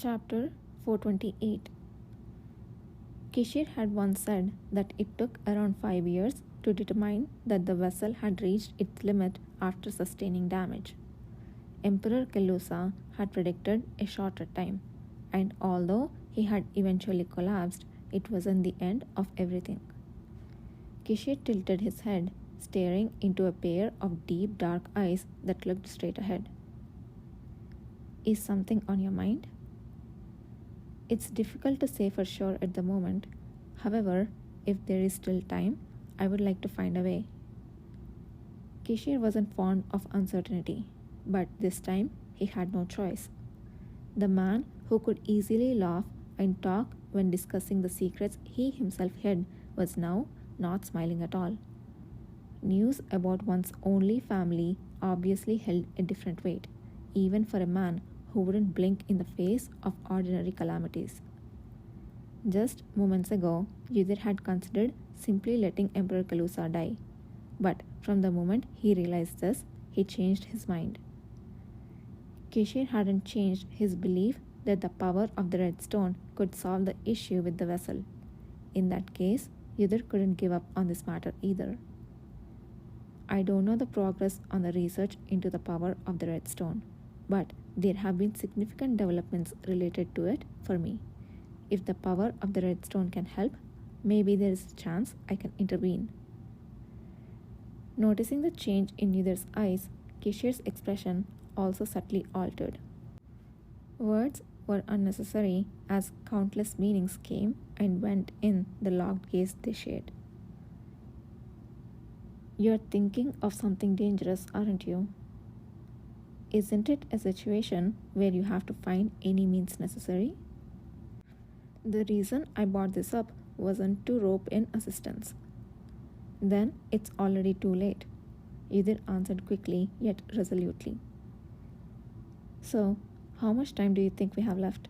Chapter 428. Kishir had once said that it took around 5 years to determine that the vessel had reached its limit after sustaining damage. Emperor Kelusa had predicted a shorter time, and although he had eventually collapsed, it wasn't the end of everything. Kishir tilted his head, staring into a pair of deep dark eyes that looked straight ahead. Is something on your mind? It's difficult to say for sure at the moment. However, if there is still time, I would like to find a way. Kishir wasn't fond of uncertainty, but this time he had no choice. The man who could easily laugh and talk when discussing the secrets he himself hid was now not smiling at all. News about one's only family obviously held a different weight, even for a man who wouldn't blink in the face of ordinary calamities. Just moments ago, Yudhir had considered simply letting Emperor Kalusa die, but from the moment he realized this, he changed his mind. Kishir hadn't changed his belief that the power of the Red Stone could solve the issue with the vessel. In that case, Yudhir couldn't give up on this matter either. I don't know the progress on the research into the power of the Red Stone, but there have been significant developments related to it for me. If the power of the Red Stone can help, maybe there is a chance I can intervene. Noticing the change in Yudhir's eyes, Kishir's expression also subtly altered. Words were unnecessary as countless meanings came and went in the locked gaze they shared. You're thinking of something dangerous, aren't you? Isn't it a situation where you have to find any means necessary? The reason I brought this up wasn't to rope in assistance. Then it's already too late, Yudhir answered quickly yet resolutely. So, how much time do you think we have left? ...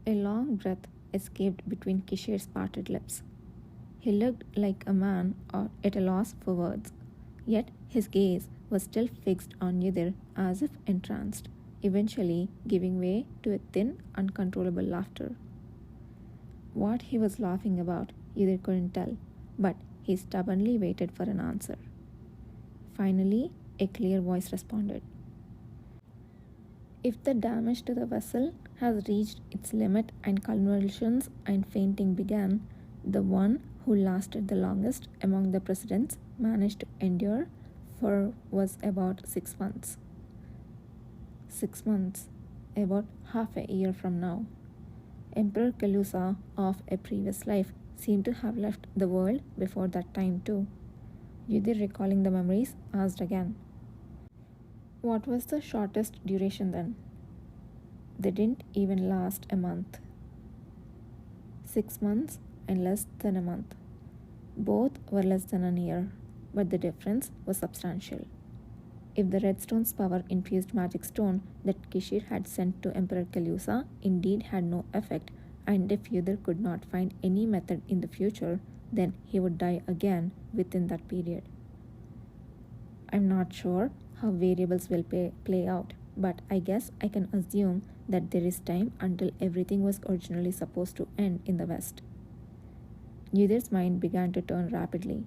A long breath escaped between Kishir's parted lips. He looked like a man at a loss for words, yet his gaze was still fixed on Yudhir as if entranced, eventually giving way to a thin, uncontrollable laughter. What he was laughing about, Yudhir couldn't tell, but he stubbornly waited for an answer. Finally, a clear voice responded. If the damage to the vessel has reached its limit and convulsions and fainting began, the one who lasted the longest among the presidents managed to endure for was about 6 months. 6 months, about half a year from now. Emperor Kalusa of a previous life seemed to have left the world before that time too. Yudhir, recalling the memories, asked again. What was the shortest duration then? They didn't even last a month. 6 months and less than a month. Both were less than a year, but the difference was substantial. If the Red Stone's power-infused magic stone that Kishir had sent to Emperor Kalusa indeed had no effect, and if Yudhir could not find any method in the future, then he would die again within that period. I'm not sure how variables will play out, but I guess I can assume that there is time until everything was originally supposed to end in the West. Yudhir's mind began to turn rapidly.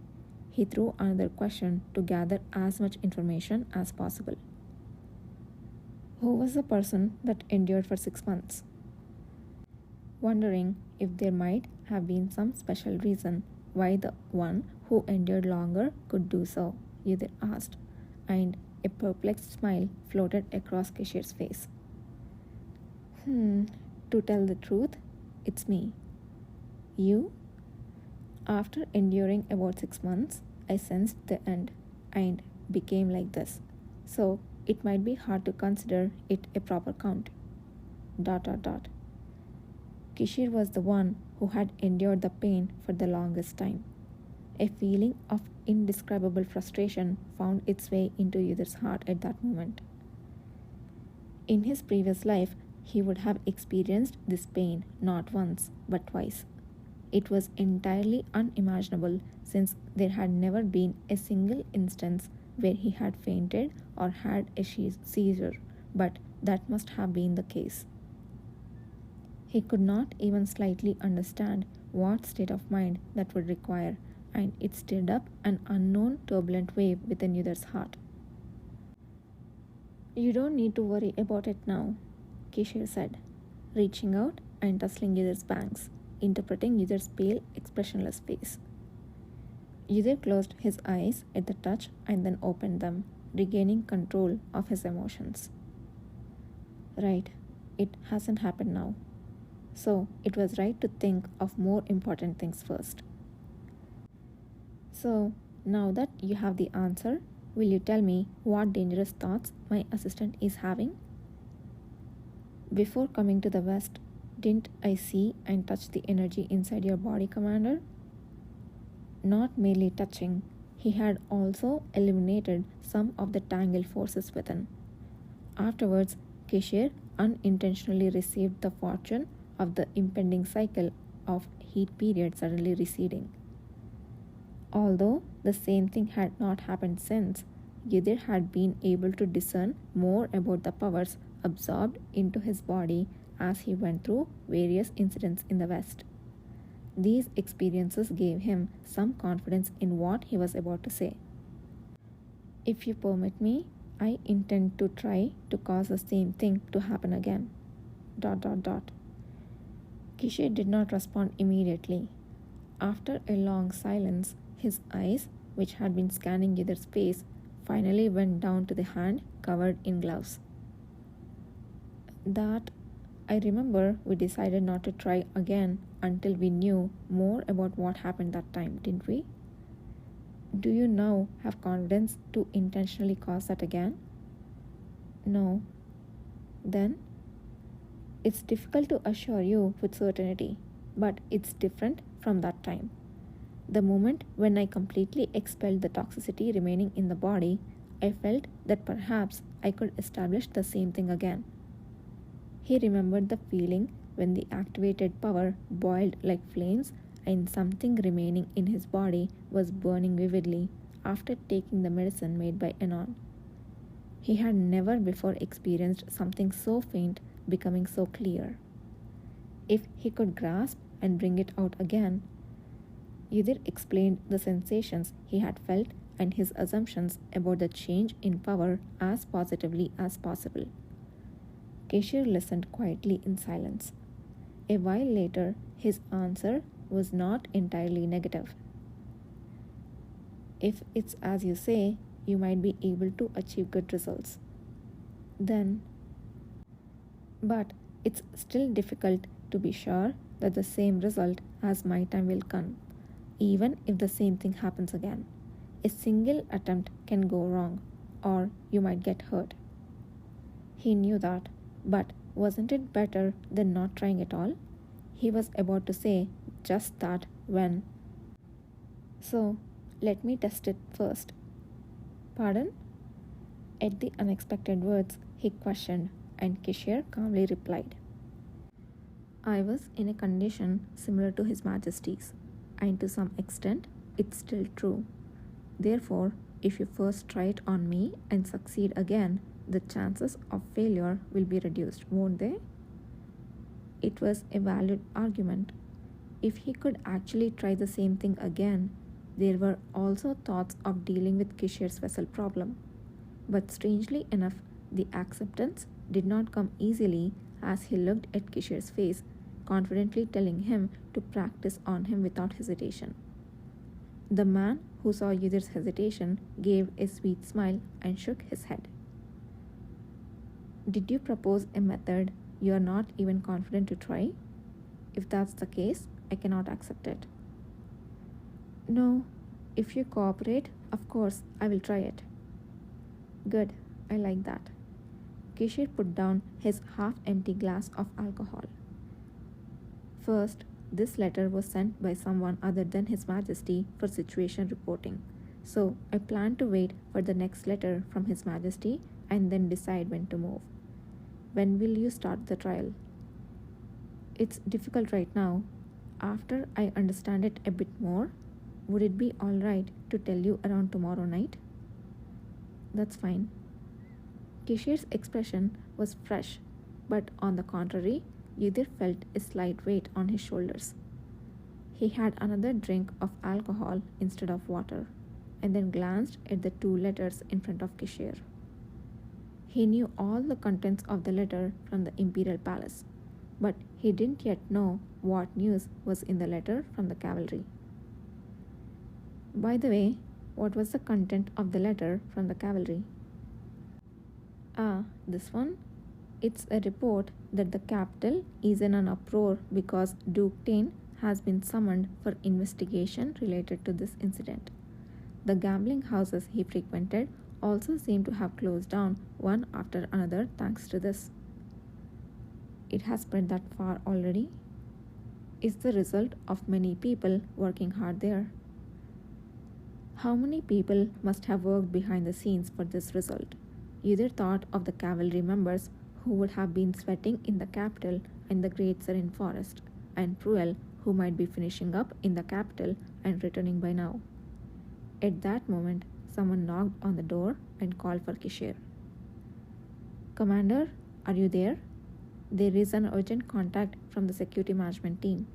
He threw another question to gather as much information as possible. Who was the person that endured for 6 months? Wondering if there might have been some special reason why the one who endured longer could do so, Yudhir asked, and a perplexed smile floated across Kishir's face. To tell the truth, it's me. You? After enduring about 6 months, I sensed the end and became like this. So it might be hard to consider it a proper count. ... Kishir was the one who had endured the pain for the longest time. A feeling of indescribable frustration found its way into Yudhir's heart at that moment. In his previous life, he would have experienced this pain not once but twice. It was entirely unimaginable since there had never been a single instance where he had fainted or had a seizure, but that must have been the case. He could not even slightly understand what state of mind that would require, and it stirred up an unknown turbulent wave within Yudhar's heart. You don't need to worry about it now, Kishir said, reaching out and tussling Yudhar's bangs, interpreting Yudhar's pale, expressionless face. Yudhir closed his eyes at the touch and then opened them, regaining control of his emotions. Right, it hasn't happened now. So it was right to think of more important things first. So now that you have the answer, will you tell me what dangerous thoughts my assistant is having? Before coming to the West, didn't I see and touch the energy inside your body, Commander? Not merely touching, he had also eliminated some of the tangled forces within. Afterwards, Kishir unintentionally received the fortune of the impending cycle of heat period suddenly receding. Although the same thing had not happened since, Yudhir had been able to discern more about the powers absorbed into his body as he went through various incidents in the West. These experiences gave him some confidence in what he was about to say. If you permit me, I intend to try to cause the same thing to happen again. ... Kishir did not respond immediately. After a long silence, his eyes, which had been scanning Yudhar's face, finally went down to the hand covered in gloves. That I remember we decided not to try again until we knew more about what happened that time, didn't we? Do you now have confidence to intentionally cause that again? No. Then? It's difficult to assure you with certainty, but it's different from that time. The moment when I completely expelled the toxicity remaining in the body, I felt that perhaps I could establish the same thing again. He remembered the feeling when the activated power boiled like flames and something remaining in his body was burning vividly after taking the medicine made by Anon. He had never before experienced something so faint becoming so clear. If he could grasp and bring it out again, Yudhir explained the sensations he had felt and his assumptions about the change in power as positively as possible. Kishir listened quietly in silence. A while later, his answer was not entirely negative. If it's as you say, you might be able to achieve good results. Then, but it's still difficult to be sure that the same result as my time will come, even if the same thing happens again. A single attempt can go wrong, or you might get hurt. He knew that, but wasn't it better than not trying at all? He was about to say just that when. So, let me test it first. Pardon? At the unexpected words, he questioned, and Kishir calmly replied. I was in a condition similar to His Majesty's, and to some extent, it's still true. Therefore, if you first try it on me and succeed again, the chances of failure will be reduced, won't they? It was a valid argument. If he could actually try the same thing again, there were also thoughts of dealing with Kishir's vessel problem. But strangely enough, the acceptance did not come easily as he looked at Kishir's face, confidently telling him to practice on him without hesitation. The man who saw Yudhir's hesitation gave a sweet smile and shook his head. Did you propose a method you are not even confident to try? If that's the case, I cannot accept it. No, if you cooperate, of course, I will try it. Good, I like that. Kishir put down his half-empty glass of alcohol. First, this letter was sent by someone other than His Majesty for situation reporting, so I plan to wait for the next letter from His Majesty and then decide when to move. When will you start the trial? It's difficult right now. After I understand it a bit more, would it be all right to tell you around tomorrow night? That's fine. Kishir's expression was fresh, but on the contrary, Yudhir felt a slight weight on his shoulders. He had another drink of alcohol instead of water, and then glanced at the two letters in front of Kishir. He knew all the contents of the letter from the imperial palace, but he didn't yet know what news was in the letter from the cavalry. By the way, what was the content of the letter from the cavalry? Ah, this one? It's a report that the capital is in an uproar because Duke Tane has been summoned for investigation related to this incident. The gambling houses he frequented also seem to have closed down one after another thanks to this. It has spread that far already? It's the result of many people working hard there. How many people must have worked behind the scenes for this result? Either thought of the cavalry members who would have been sweating in the capital and the great serene forest, and Pruel who might be finishing up in the capital and returning by now. At that moment, someone knocked on the door and called for Kishir. Commander, are you there? There is an urgent contact from the security management team.